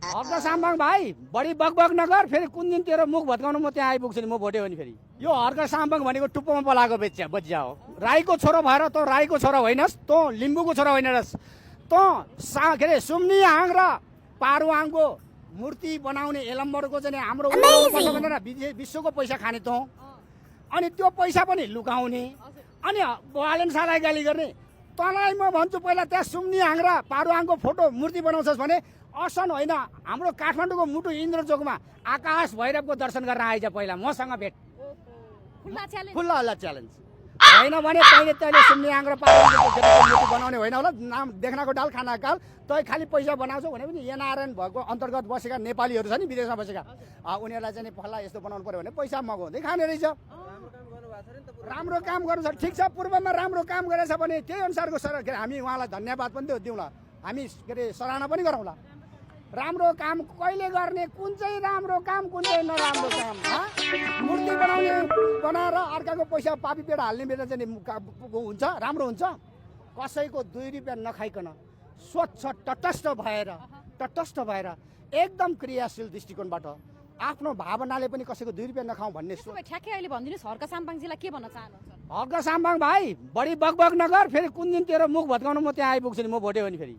हर्क साम्बाङ भाइ बढी बकबक नगर, फेरि कुन दिन तेरो मुख भत्काउन म त्यहाँ आइपुग्छु नि, म भोट्यो भने फेरि। यो हर्क साम्बाङ भनेको टुप्पोमा पलाएको बच्चा हो। राईको छोरो भएर तँ राईको छोरा होइनस्, तँ लिम्बूको छोरा होइनस्, तँ के अरे सुम्नी आङ र पारुआङको मूर्ति बनाउने एलम्बरको चाहिँ हाम्रो भनेर विश्वको पैसा खाने तँ, अनि त्यो पैसा पनि लुकाउने, अनि बालेन सालाई गाली गर्ने। तँलाई म भन्छु पहिला त्यहाँ सुम्नी आङ र पारुआङको फोटो मूर्ति बनाउँछस् भने असन होइन, हाम्रो काठमाडौँको मुटु इन्द्रचोकमा आकाश भैरवको दर्शन गर्न आइज पहिला मसँग भेट। खुल्ला च्यालेन्ज होइन भने तैँले सुम्नी आङ र पारुआङको मूर्ति बनाउने होइन होला, नाम देख्नको डाल खाना काल, तै खालि पैसा बनाउँछौ भने पनि एनआरएन भएको अन्तर्गत बसेका नेपालीहरू छ नि विदेशमा बसेका, उनीहरूलाई चाहिँ फल्ला यस्तो बनाउनु पर्यो भने पैसा मगाउँदै खाने रहेछ। राम्रो काम गर्नु छ, ठिक छ, पूर्वमा राम्रो काम गरेछ भने त्यही अनुसारको के अरे हामी उहाँलाई धन्यवाद पनि दिउँला, हामी के अरे सराहना पनि गरौँला। राम्रो काम कहिले गर्ने, कुन चाहिँ राम्रो काम, कुन चाहिँ नराम्रो काम? मूर्ति बनाएर अर्काको पैसा पापी पेट हाल्ने बेला चाहिँ हुन्छ, राम्रो हुन्छ? कसैको 2 रुपियाँ नखाइकन स्वच्छ तटस्थ भएर एकदम क्रियाशील दृष्टिकोणबाट आफ्नो भावनाले पनि कसैको 2 रुपियाँ नखाउँ भन्ने ठ्याक्कै अहिले भनिदिनुहोस् हर्क साम्बाङजीलाई के भन्न चाहनुहुन्छ? हर्क साम्बाङ भाइ बढी बकबक नगर, फेरि कुन दिन तेरो मुख भत्काउन म त्यहाँ आइपुग्छु नि, म भोट्यो भने फेरि।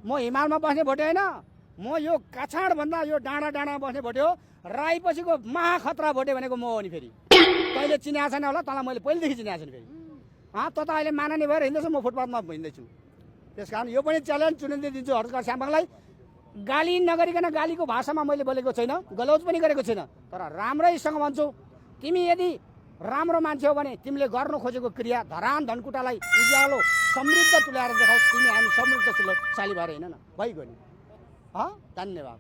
म हिमालमा बस्ने भोटे होइन, म यो काछाडभन्दा यो डाँडा बस्ने भोटे हो। राई पछिको महाखतरा भोटे भनेको म हो नि फेरि। तैँले चिनेको छैन होला, तँलाई मैले पहिलेदेखि चिनेको छु नि फेरि। त अहिले माननीय भएर हिँड्दैछु, म फुटपाथमा हिँड्दैछु। त्यस कारण यो पनि च्यालेन्ज चुनिँदै दिन्छु हर्क साम्बाङलाई। गाली नगरिकन, गालीको भाषामा मैले बोलेको छैन, गलौज पनि गरेको छैन, तर राम्रैसँग भन्छु। तिमी यदि राम्रो मान्छे हो भने तिमीले गर्नु खोजेको क्रिया धरान धनकुटालाई उज्यालो समृद्ध तुल्याएर देखाऊ। तिमी हामी समृद्धशाली भएर हिँड न, भइगयो नि। धन्यवाद।